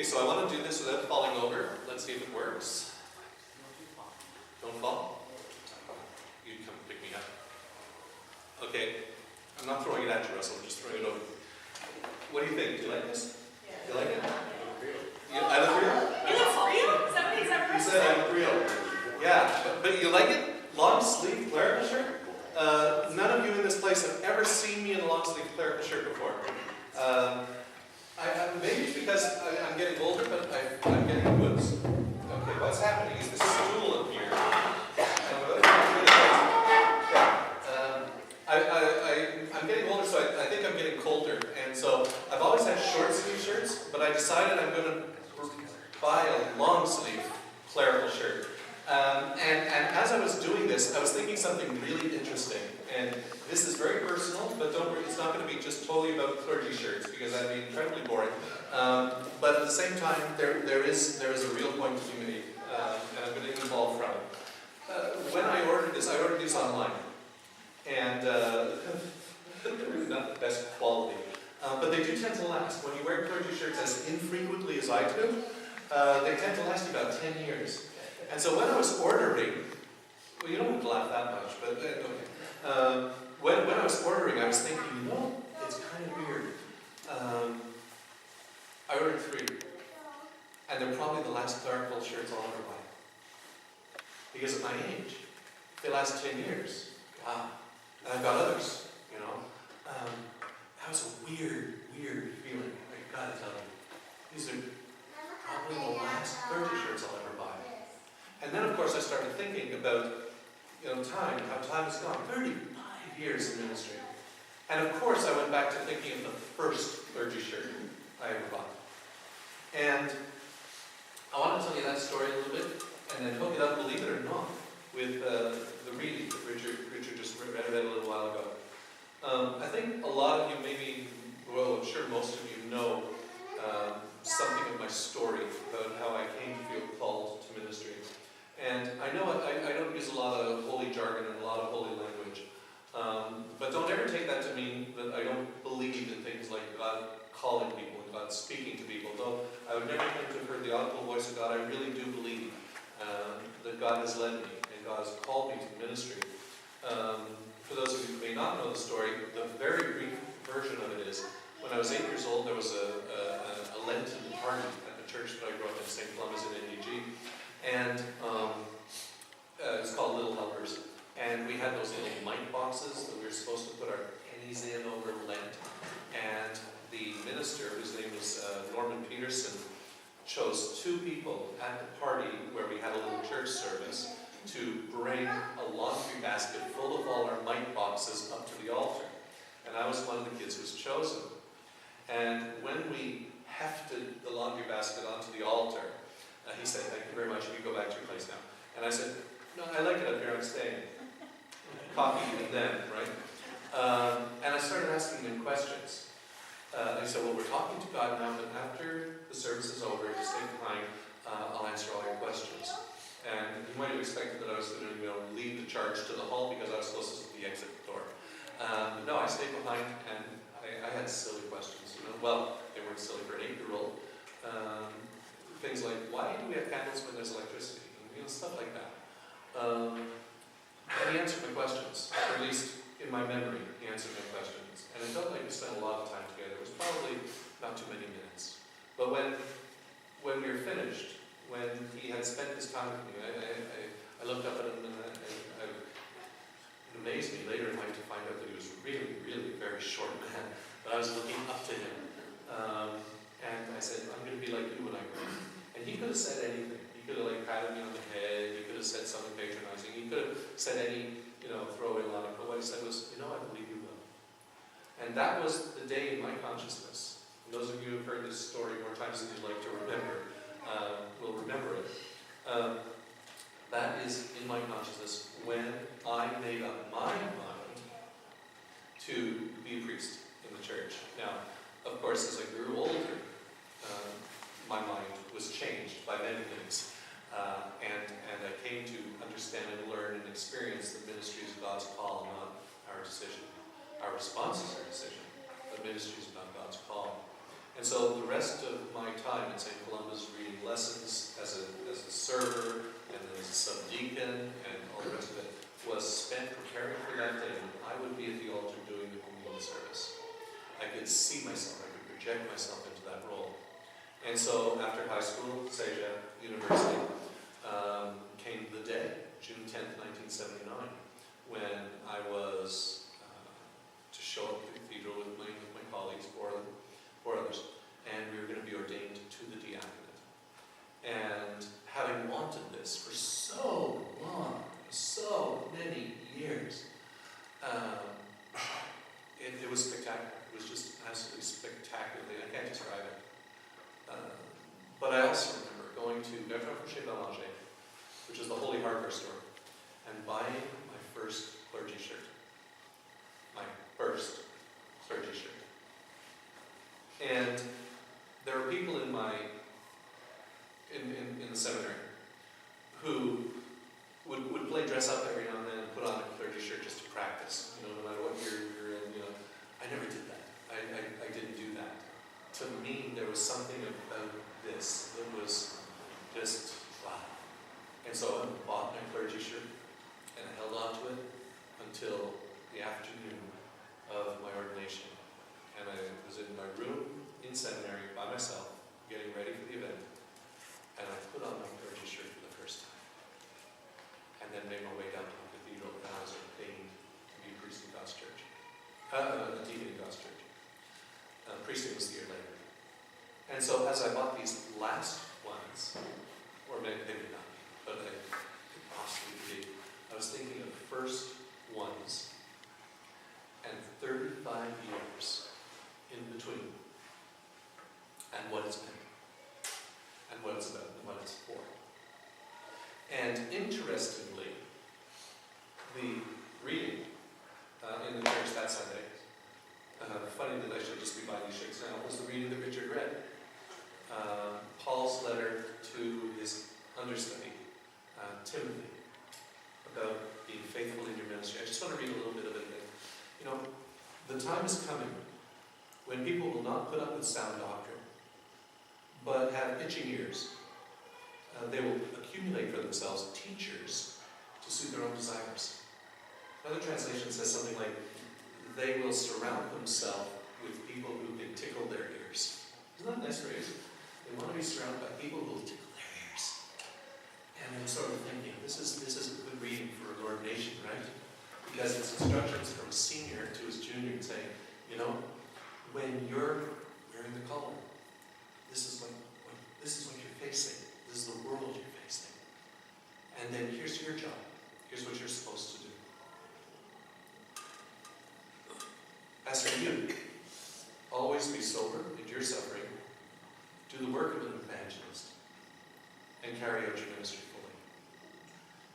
Okay, so I want to do this without falling over. Let's see if it works. Don't fall. You come pick me up. Okay, I'm not throwing it at you, Russell. I'm just throwing it over. What do you think? Do you like this? Yeah. You like it? I look real? It looks real? Somebody's ever You said I look real. Yeah, but you like it? Long sleeve clerical shirt? None of you in this place have ever seen me in a long sleeve clerical shirt before. Maybe it's because I'm getting older, but I'm getting woods. Okay, what's happening is this stool up here. I'm getting older, so I think I'm getting colder. And so I've always had short sleeve shirts, but I decided I'm going to buy a long sleeve clerical shirt. And as I was doing this, I was thinking something really interesting. And this is very personal, but don't worry, it's not going to be just totally about clergy shirts, because that'd be incredibly boring. But at the same time, there is a real point to be made, and I'm going to evolve from it. When I ordered these online, and they're really not the best quality, but they do tend to last. When you wear clergy shirts as infrequently as I do, they tend to last you about 10 years. And so when I was ordering, well, you don't have to laugh that much, but okay. When I was ordering, I was thinking, it's kind of weird. I ordered 3, and they're probably the last clerical shirts I'll ever buy. Because at my age, they last 10 years. Wow. And I've got others, That was a weird feeling. I gotta tell you. These are probably the last clergy shirts I'll ever buy. And then, of course, I started thinking about, time, how time has gone. 35 years in ministry. And of course, I went back to thinking of the first clergy shirt I ever bought. And I want to tell you that story a little bit, and then hook it up, believe it or not, with the reading that Richard just read a little while ago. I think a lot of you I'm sure most of you know something of my story about how I came to feel called to ministry. And I know I don't use a lot of holy jargon and a lot of holy language, but don't ever take that to mean that I don't believe in things like God calling people and God speaking to people. Though I would never claim to have heard the audible voice of God, I really do believe that God has led me and God has called me to ministry. For those of you who may not know the story, the very brief version of it is, when I was 8 years old, there was a Lenten party at the church that I grew up in, St. Columbus in NDG. And it was called Little Helpers. And we had those little mite boxes that we were supposed to put our pennies in over Lent. And the minister, whose name was Norman Peterson, chose 2 people at the party where we had a little church service to bring a laundry basket full of all our mite boxes up to the altar. And I was one of the kids who was chosen. And when we hefted the laundry basket onto the altar, he said, "Thank you very much, you go back to your place now." And I said, "No, I like it up here, I'm staying." Copying them, right? And I started asking them questions. They said, "Well, we're talking to God now, but after the service is over, if you stay behind, I'll answer all your questions." And you might have expected that I was going to lead the charge to the hall because I was closest to the exit door. But no, I stayed behind, and I had silly questions. Well, they weren't silly for an 8-year-old. Things like, why do we have candles when there's electricity? Stuff like that. And he answered my questions, or at least in my memory, he answered my questions. And it felt like we spent a lot of time together. It was probably not too many minutes. But when we were finished, when he had spent this time with me, I looked up at him, and it amazed me later in life to find out that he was really, really a very short man. But I was looking up to him. And I said, "I'm going to be like you when I grow up." And he could have said anything. He could have patted me on the head. He could have said something patronizing. He could have said any, throwaway line. But what he said was, "I believe you will." And that was the day in my consciousness. And those of you who have heard this story more times than you'd like to remember, will remember it. That is in my consciousness when I made up my mind to be a priest in the church. Now, of course, as I grew older, my mind was changed by many things. And I came to understand and learn and experience that ministry is God's call, not our decision. Our response is our decision, but ministry is not God's call. And so the rest of my time in St. Columbus could see myself, I could project myself into that role. And so after high school, Seja University, came the day, June 10th, 1979, when I was to show up at the cathedral with my colleagues, four others, and we were going to be ordained to the diaconate. And having wanted this for so long, so many years, it was spectacular. It was just absolutely spectacularly. I can't describe it. But I also remember going to Evangelism, which is the Holy Hardware store, and buying my first clergy shirt. My first clergy shirt. And there were people in the seminary who would play dress up every now and then and put on a clergy shirt just to practice, no matter what year you're in, I never did that. I didn't do that. To me, there was something about this that was just, wow. And so I bought my clergy shirt and I held on to it until the afternoon of my ordination. And I was in my room in seminary by myself, getting ready for the event, and I put on my clergy shirt for the first time. And then made my way down to the cathedral, and I was ordained to be a priest in God's church. A deacon in God's church. Priesthood was the year later. And so as I bought these last ones, or maybe not, but they could possibly be, I was thinking of the first ones and 35 years in between, and what it's been, and what it's about, and what it's for. And interestingly, the reading in the church that Sunday, funny that I should just be buying these shirts now, was the reading that Richard read. Paul's letter to his understudy, Timothy, about being faithful in your ministry. I just want to read a little bit of it. The time is coming when people will not put up with sound doctrine, but have itching ears. They will accumulate for themselves teachers to suit their own desires. Another translation says something like, they will surround themselves with people who can tickle their ears. Isn't that a nice phrase? They want to be surrounded by people who will tickle their ears. And I'm sort of thinking, this is a good reading for an ordination, right? Because it's instructions from a senior to his junior saying, when you're wearing the collar, this is what you're facing. This is the world you're facing. And then here's your job. Here's what you're supposed to do. As for you, always be sober, endure suffering, do the work of an evangelist, and carry out your ministry fully.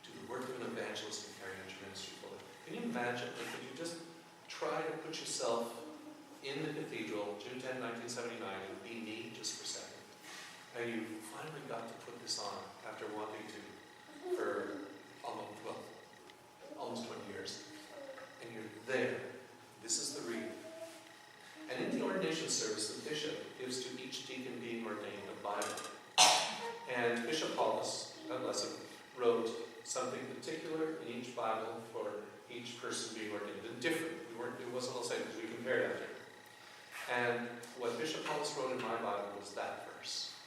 Do the work of an evangelist and carry out your ministry fully. Can you imagine, if you just try to put yourself in the cathedral, June 10, 1979, and be me just for a second, and you finally got to put this on after wanting to for almost 20 years, and you're there. This is the reading. And in the ordination service, the bishop gives to each deacon being ordained a Bible. And Bishop Paulus, God bless him, wrote something particular in each Bible for each person being ordained. And different. It wasn't all the same because we compared after. And what Bishop Paulus wrote in my Bible was that verse.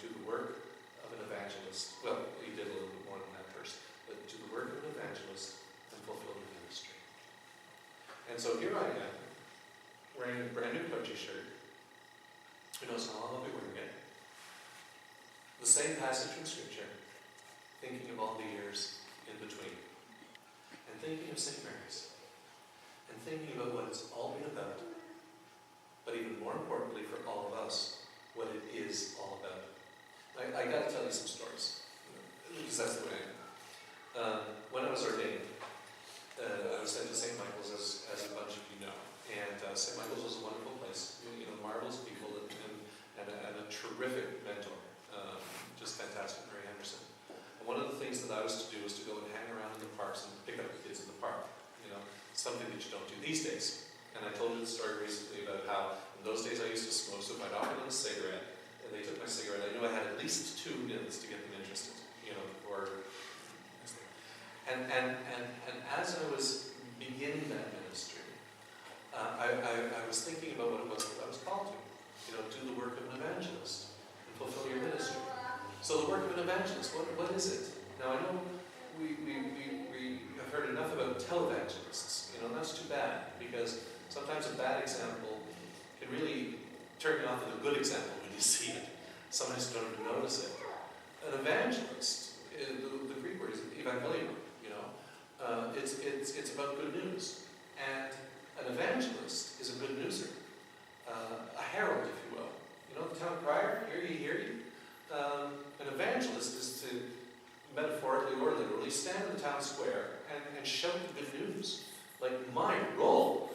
Do the work of an evangelist. Well, he did a little bit more than that verse. But do the work of an evangelist and fulfill the ministry. And so here I am, wearing a brand new clergy shirt. Who knows how long I'll be wearing it. The same passage from Scripture, thinking of all the years in between. And thinking of St. Mary's. And thinking about what it's all been about. But even more importantly for all of us, what it is all about. I got to tell you some stories. Because that's the way I am. When I was ordained, I was sent to St. Michael's, as a bunch of you know. And St. Michael's was a wonderful place. Marvelous people and a terrific mentor. Just fantastic, Mary Henderson. And one of the things that I was to do was to go and hang around in the parks and pick up the kids in the park. Something that you don't do these days. And I told you the story recently about how in those days I used to smoke, so if I'd offer them a cigarette, and they took my cigarette, I knew I had at least 2 minutes to get them interested, and as I was beginning that ministry, I was was thinking about what it was that I was called to. Do the work of an evangelist and fulfill your ministry. So the work of an evangelist, what is it? Now I know we have heard enough about televangelists. That's too bad, because sometimes a bad example can really turn you off with a good example when you see it. Sometimes you don't even notice it. An evangelist, the Greek word is Evangelism. It's about good news. And an evangelist is a good newser. A herald, if you will. The town crier, hear ye, hear ye. An evangelist is to, metaphorically or literally, stand in the town square and shout the good news. Like my role,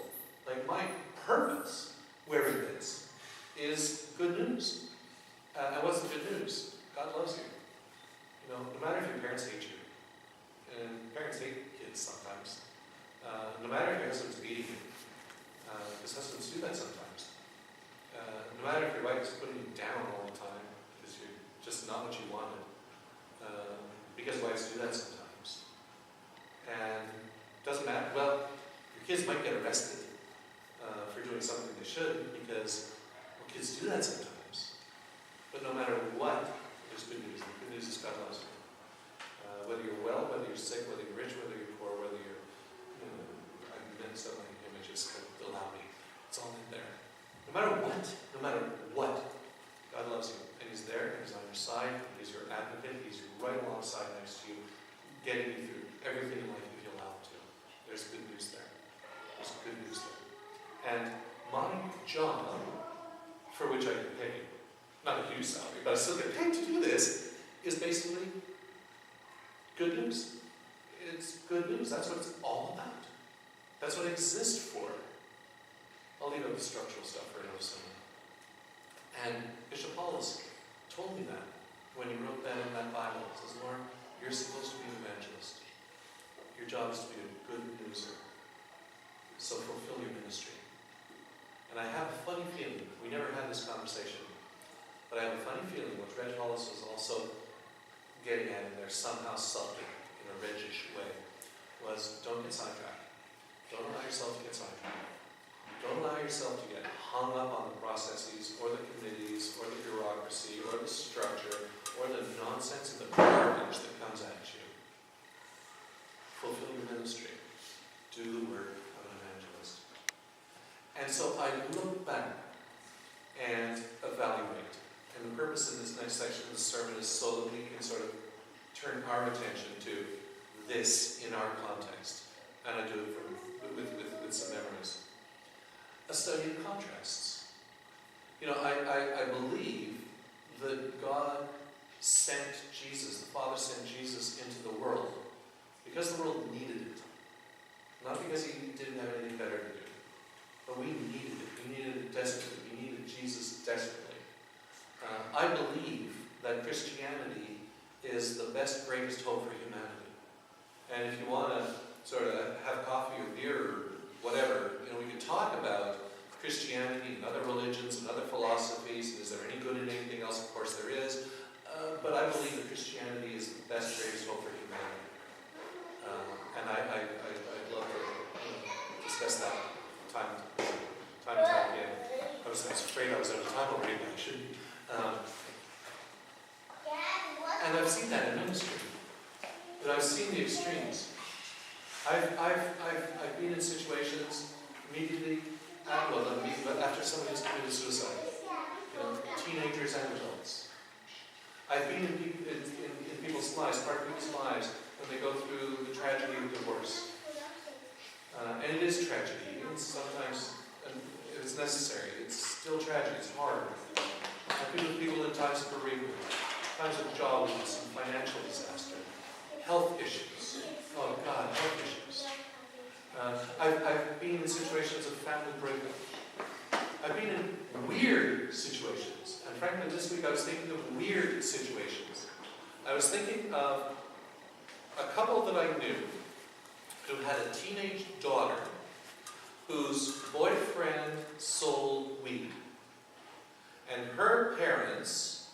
like my purpose, wherever it is good news. And what's the good news? God loves you. No matter if your parents hate you, and parents hate kids sometimes, no matter if your husband's beating you, because husbands do that sometimes, no matter if your wife is putting you down all the time because you're just not what you wanted, because wives do that sometimes, and it doesn't matter. Well, your kids might get arrested for doing something they shouldn't, because kids do that sometimes. But no matter what, there's good news. The good news is God loves you. Whether you're well, whether you're sick, whether you're rich, whether you're poor, whether you're, I mixed up my images, but allow me. It's all in there. No matter what, God loves you. And He's there, and He's on your side, and He's your advocate. He's right alongside next to you, getting you through everything in life if you allow Him to. There's good news there. There's good news there. And my job, for which I get paid, not a huge salary, but I still get paid to do this, is basically good news. It's good news. That's what it's all about. That's what it exists for. I'll leave out the structural stuff for another sermon. And Bishop Paulus told me that when he wrote that in that Bible. He says, Lorne, you're supposed to be an evangelist. Your job is to be a good newser. So fulfill your ministry. And I have a funny feeling, we never had this conversation, but I have a funny feeling what Reg Hollis was also getting at in there, somehow subtly, in a Regish way, was don't get sidetracked. Don't allow yourself to get sidetracked. Don't allow yourself to get hung up on the processes, or the committees, or the bureaucracy, or the structure, or the nonsense and the garbage that comes at you. Fulfill your ministry. Do the work of an evangelist. And so I look back and evaluate. And the purpose in this next section of the sermon is so that we can sort of turn our attention to this in our context. And I do it with some memories. A study of contrasts. I believe that God sent Jesus, the Father sent Jesus into the world because the world needed it. Not because He didn't have anything better to do. But we needed it. We needed it desperately. We needed Jesus desperately. I believe that Christianity is the best, greatest hope for humanity. And if you want to sort of have coffee or beer or whatever, we can talk about Christianity and other religions and other philosophies. Is there any good in anything else? Of course there is. But I believe that Christianity is the best, greatest hope for humanity. And I'd love to discuss that time and time again. I was afraid I was out of time already, but I shouldn't. And I've seen that in ministry. But I've seen the extremes. I've been in situations immediately after somebody has committed suicide. Teenagers and adults. I've been in people's lives, part of people's lives, when they go through the tragedy of divorce. And it is tragedy. And sometimes it's necessary. It's still tragedy. It's hard. I've been with people in times of bereavement, times of job loss and financial disaster, health issues. Oh God, health issues. I've been in situations of family breakup. I've been in weird situations. And frankly, this week I was thinking of weird situations. I was thinking of a couple that I knew who had a teenage daughter whose boyfriend sold weed. And her parents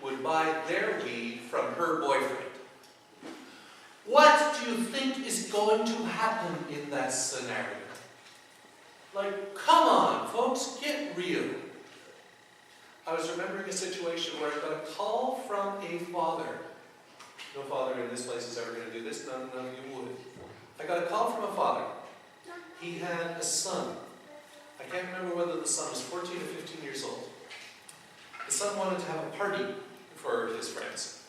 would buy their weed from her boyfriend. What do you think is going to happen in that scenario? Like, come on, folks, get real. I was remembering a situation where I got a call from a father. No father in this place is ever going to do this, none of you would. I got a call from a father. He had a son. I can't remember whether the son was 14 or 15 years old. The son wanted to have a party for his friends.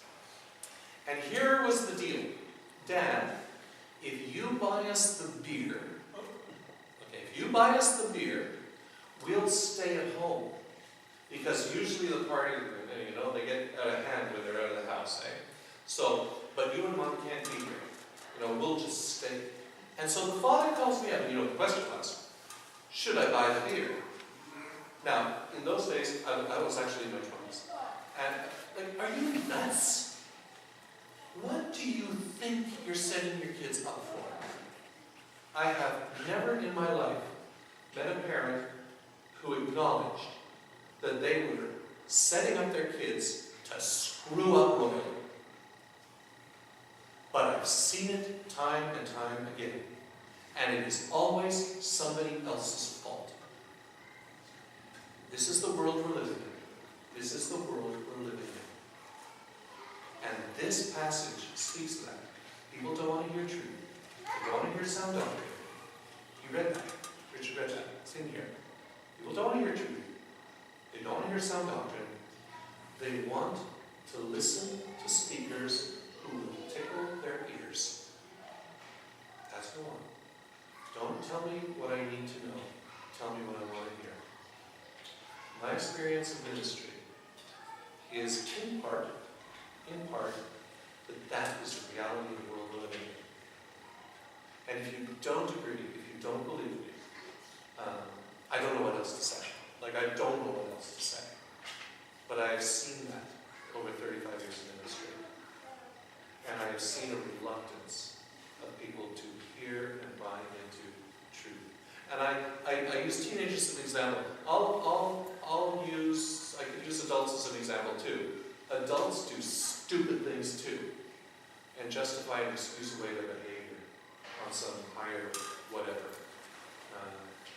And here was the deal. Dad, if you buy us the beer, we'll stay at home. Because usually the party, they get out of hand when they're out of the house, eh? So, but you and Mom can't be here. We'll just stay. And so the father calls me up, and the question was, should I buy the beer? Now, in those days, I was actually in my 20s. And, are you nuts? What do you think you're setting your kids up for? I have never in my life met a parent who acknowledged that they were setting up their kids to screw up royally. But I've seen it time and time again. And it is always somebody else's fault. This is the world we're living in. This is the world we're living in. And this passage speaks to that. People don't want to hear truth. They don't want to hear sound doctrine. You read that. Richard read that. It's in here. People don't want to hear truth. They don't want to hear sound doctrine. They want to listen to speakers who will tickle their ears. That's the one. Don't tell me what I need to know. Tell me what I want to hear. My experience of ministry is in part, that is the reality of the world we're living in. And if you don't agree, if you don't believe me, I don't know what else to say. I don't know what else to say. But I have seen that over 35 years in ministry. And I have seen a reluctance of people to hear and buy into truth. And I use teenagers as an example. I could use adults as an example too. Adults do stupid things too. And justify and excuse away their behavior on some higher whatever.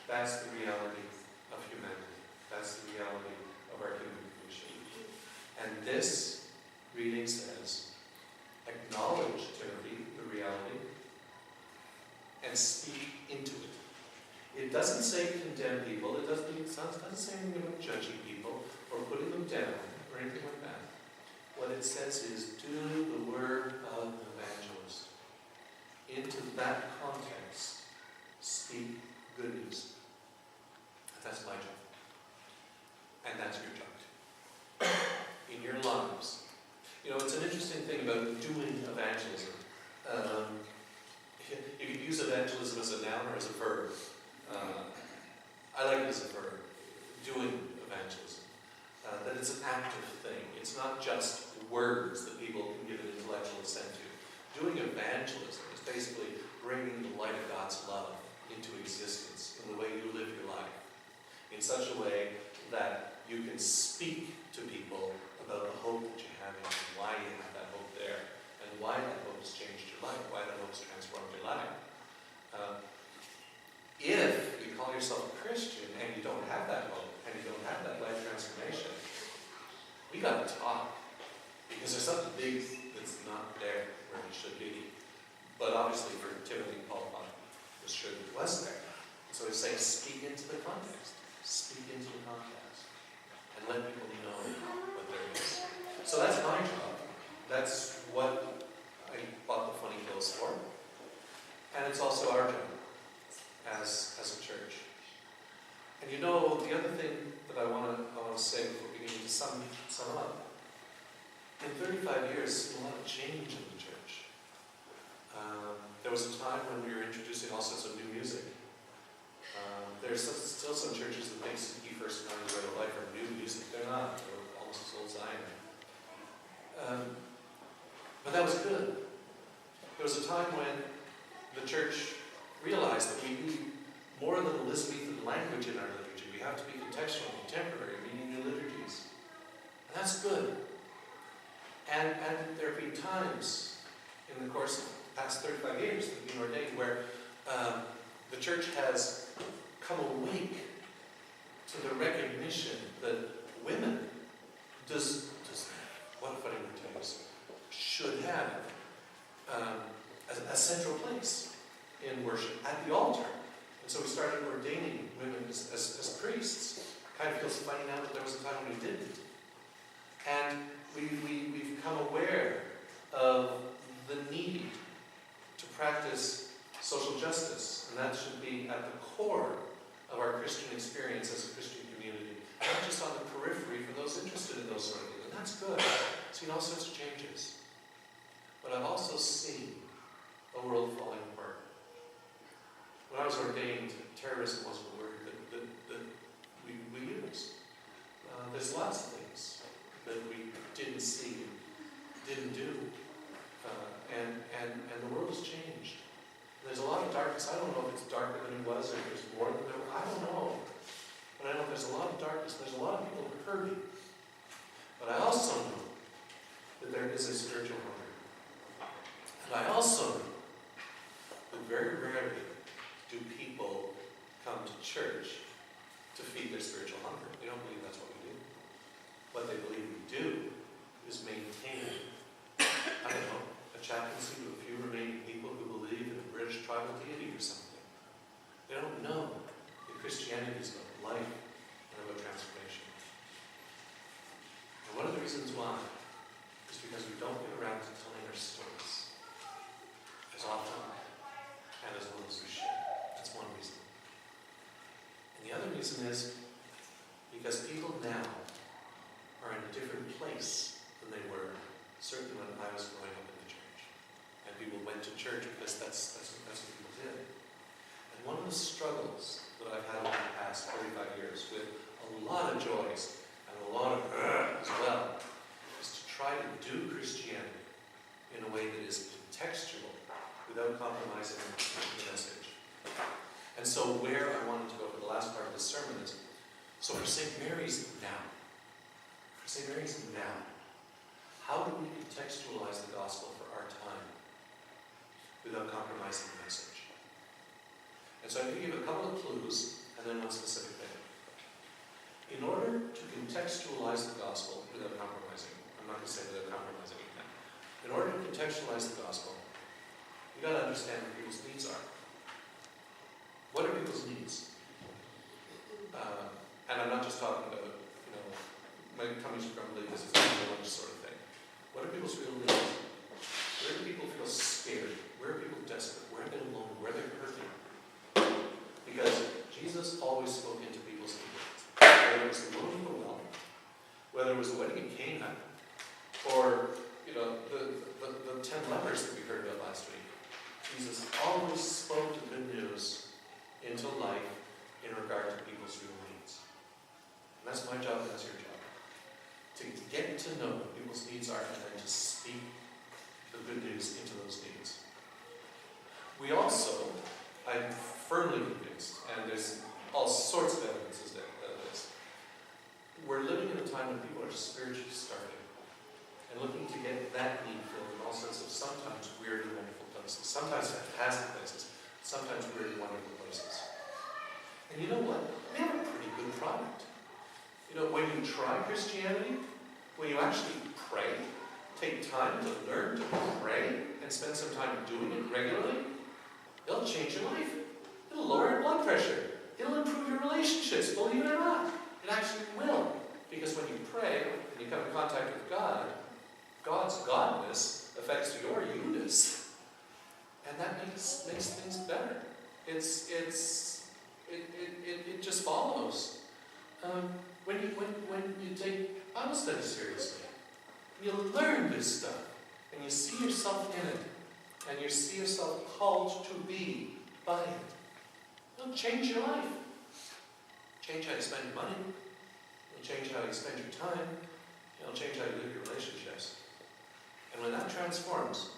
That's the reality of humanity. That's the reality of our human condition. And this reading says, acknowledge, Timothy, the reality, and speak into it. It doesn't say condemn people. It doesn't say anything about judging people or putting them down or anything like that. What it says is do the word of an evangelist. Into that context, speak good news. That's my job. And that's your job too. In your lives. It's an interesting thing about doing evangelism. You could use evangelism as a noun or as a verb. I like it as a verb. Doing evangelism. That it's an active thing. It's not just words that people can give an intellectual assent to. Doing evangelism is basically bringing the light of God's love into existence in the way you live your life. In such a way that you can speak to people about the hope that you have and why you have that hope there, and why that hope has changed your life, why that hope has transformed your life. If you call yourself a Christian and you don't have that hope, and you don't have that life transformation, we got to talk. Because there's something big that's not there where it should be. But obviously for Timothy, Paul was sure that it was there. So he's saying, speak into the context. Speak into the context. And let people know what there is. So that's my job. That's what I bought the funny clothes for. And it's also our job as a church. And the other thing that I want to say before we begin to sum up. In 35 years, there's a lot of change in the church. There was a time when we were introducing all sorts of new music. There's still some churches that think the first 9 years of life are new music. They're not. They're almost as old as I am. But that was good. There was a time when the church realized that we need more than Elizabethan language in our liturgy. We have to be contextual and contemporary, meaning new liturgies. And that's good. And there have been times in the course of the past 35 years that have been ordained where the church has come awake to the recognition that women what a funny word to use, should have a central place in worship at the altar. And so we started ordaining women as priests. Kind of feels funny now that there was a time when we didn't. And we've become aware of the need to practice social justice, and that should be at the core of our Christian experience as a Christian community, not just on the periphery for those interested in those sort of things. And that's good. I've seen all sorts of changes. But I've also seen a world falling apart. When I was ordained, terrorism wasn't a word that we used. There's lots of things that we didn't see, didn't do, and the world has changed. There's a lot of darkness. I don't know if it's darker than it was or if there's more than there was. I don't know. But I know there's a lot of darkness. There's a lot of people hurting. But I also know that there is a spiritual hunger. And I also know that very rarely do people come to church to feed their spiritual hunger. They don't believe that's what we do. What they believe we do is maintain, I don't know, a chaplaincy to a few remaining people who believe in a British tribal deity or something. They don't know that Christianity is about life and about transformation. And one of the reasons why is because we don't get around to telling our stories as often and as well as we should. That's one reason. And the other reason is because people now are in a different place than they were certainly when I was growing up in the church. And people went to church because that's what people did. And one of the struggles that I've had over the past 45 years, with a lot of joys and a lot of as well, is to try to do Christianity in a way that is contextual without compromising the message. And so where I wanted to go for the last part of this sermon is, so for St. Mary's now, how do we contextualize the gospel for our time without compromising the message? And so I'm going to give a couple of clues and then one specific thing. In order to contextualize the gospel without compromising, I'm not going to say without compromising again. In order to contextualize the gospel, you've got to understand what people's needs are. What are people's needs? And I'm not just talking about, my tummy's grumbly, this is a lunch sort of thing. What are people's real needs? Where do people feel scared? Where are people desperate? Where are they alone? Where are they hurting? Because Jesus always spoke into people's needs. Whether it was the woman at the well, whether it was the wedding in Cana, or the 10 lepers that we heard about last week. Jesus always spoke the good news into life in regard to people's real needs. And that's my job and that's your job. To get to know what people's needs are and then to speak the good news into those needs. We also, I'm firmly convinced, and there's all sorts of evidence of this, we're living in a time when people are spiritually starving and looking to get that need filled in all sorts of sometimes weird and wonderful places, sometimes fantastic places, sometimes weird and wonderful places. And you know what? We have a pretty good product. When you try Christianity, when you actually pray, take time to learn to pray and spend some time doing it regularly, it'll change your life. It'll lower your blood pressure. It'll improve your relationships, believe it or not. It actually will. Because when you pray and you come in contact with God, God's godness affects your you-ness. And that makes things better. It just follows. When you take Bible study seriously, you learn this stuff, and you see yourself in it, and you see yourself called to be by it. It'll change your life. Change how you spend your money. It'll change how you spend your time. It'll change how you live your relationships. And when that transforms,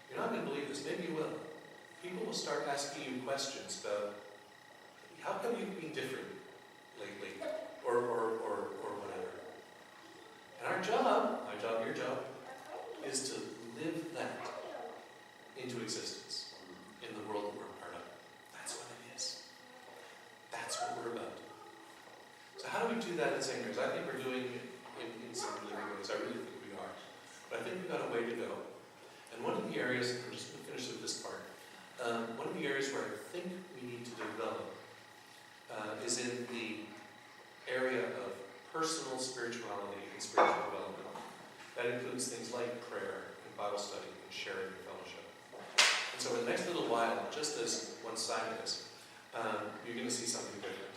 you're not going to believe this. Maybe you will. People will start asking you questions about, how come you've been different lately? Or whatever. And our job, my job, your job, is to live that into existence in the world that we're a part of. That's what it is. That's what think we've got a way to go. And one of the areas, I'm just going to finish with this part, one of the areas where I think we need to develop is in the area of personal spirituality and spiritual development. That includes things like prayer and Bible study and sharing and fellowship. And so in the next little while, just as one side of this, you're going to see something different.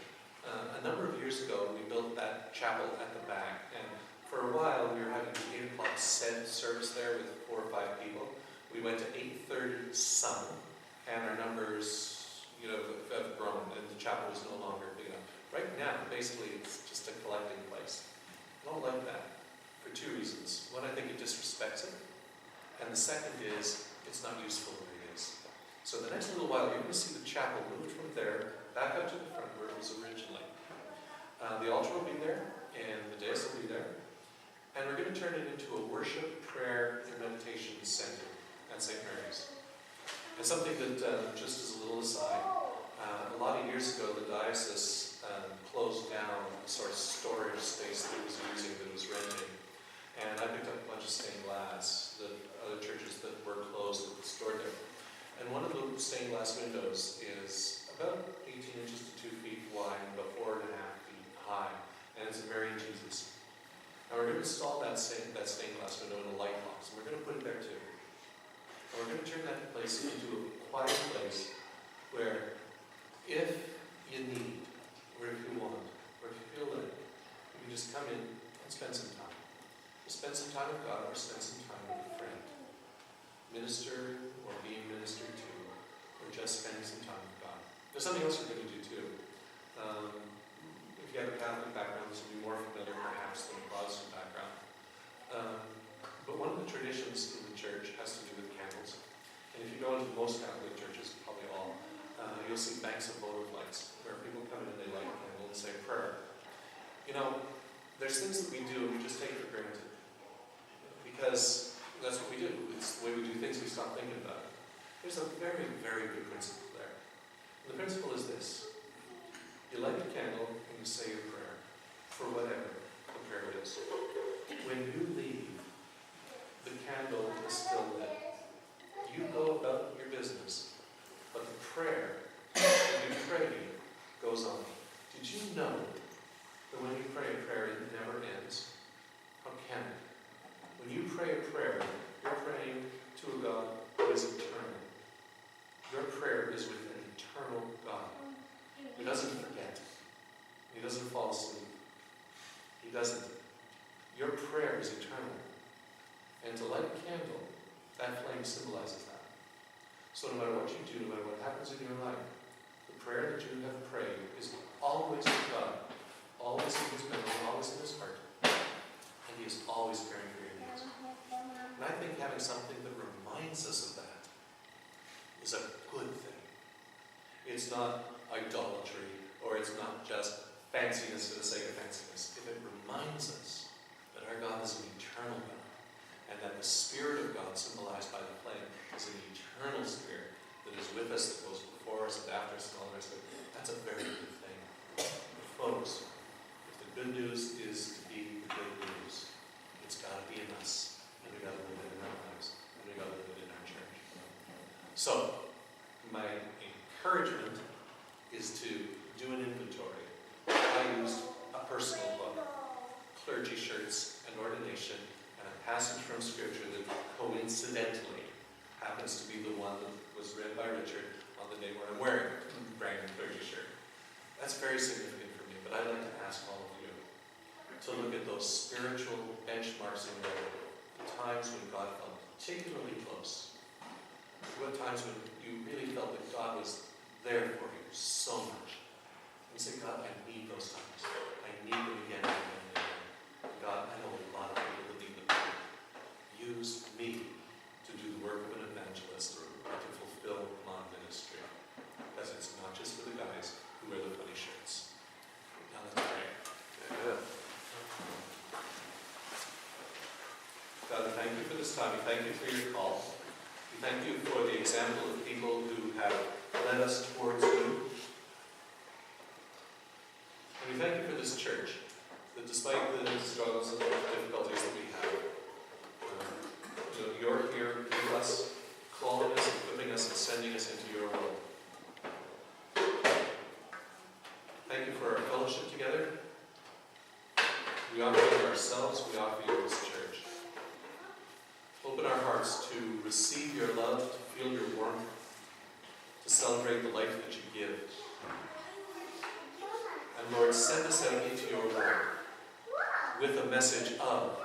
A number of years ago, we built that chapel at the back, and for a while we were having an 8 o'clock service there with 4 or 5 people. We went to 8:30 some, and our numbers, have grown, and the chapel was no longer big enough. Right now, basically, it's just a collecting place. I don't like that for 2 reasons. One, I think it disrespects it, and the second is it's not useful where it is. So the next little while, you're going to see the chapel moved from there back up to the front where it was originally. The altar will be there, and the dais will be there, and we're going to turn it into a worship, prayer, and meditation center at St. Mary's. And something that, just as a little aside, a lot of years ago, the diocese closed down the sort of storage space that it was using, that it was renting. And I picked up a bunch of stained glass that other churches that were closed that were stored there. And one of the stained glass windows is about 18 inches to 2 feet wide, about 4.5 feet high, and it's a Mary and Jesus. Now we're going to install that stained glass window in a light box, and we're going to put it there too. And we're going to turn that place into a quiet place where if you need, or if you want, or if you feel led, you can just come in and spend some time. Just spend some time with God, or spend some time with a friend. Minister, or being ministered to, or just spending some time with God. There's something else you're going to do too. If you have a Catholic background, this will be more familiar perhaps than a Protestant background. But one of the traditions in the church has to do with candles. And if you go into most Catholic churches, probably all, you'll see banks of votive lights where people come in and they light a candle and say prayer. There's things that we do and we just take for granted. Because that's what we do. It's the way we do things, we stop thinking about it. There's a very, very good principle there. And the principle is this. You light a candle and you say your prayer for whatever the prayer is. When you leave, the candle is still lit. You go about your business, but the prayer that you prayed goes on. Did you know that when you pray a prayer, it never ends? How can it? When you pray a prayer, you're praying to a God who is eternal. Your prayer is with an eternal God. He doesn't forget. He doesn't fall asleep. He doesn't. Your prayer is eternal. And to light a candle, that flame symbolizes that. So no matter what you do, no matter what happens in your life, the prayer that you have prayed is always with God, always in His memory, always in His heart. And He is always caring for your needs. And I think having something that reminds us of that is a good thing. It's not idolatry, or it's not just fanciness for the sake of fanciness. If it reminds us that our God is an eternal God, and that the Spirit of God, symbolized by the flame, is an eternal Spirit that is with us, that goes before us and after us and all the rest of it, that's a very good thing. But folks, if the good news is to be the good news, it's got to be in us, and we've got to live it in our lives, and we've got to live it in our church. So, my encouragement is to do an inventory. I used a personal book, clergy shirts and ordination, and a passage from Scripture that coincidentally happens to be the one that was read by Richard on the day where I'm wearing a brand new clergy shirt. That's very significant for me, but I'd like to ask all of you to look at those spiritual benchmarks in your life, the times when God felt particularly close, what times when you really felt that God was there for you so much. And say, God, I need those times. I need them again and again and again. God, I know a lot of people that need them. Use me to do the work of an evangelist or to fulfill my ministry. Because it's not just for the guys who wear the funny shirts. Now let's pray. God, we thank you for this time. We thank you for your call. We thank you for the example of people who have led us towards you. And we thank you for this church, that despite the struggles and the difficulties that we have, that you're here with us, calling us, equipping us, and sending us into your world. Thank you for our fellowship together. We offer you ourselves, we offer you this church. Open our hearts to receive your love, to feel your warmth, to celebrate the life that you give. And Lord, send us out into your world with a message of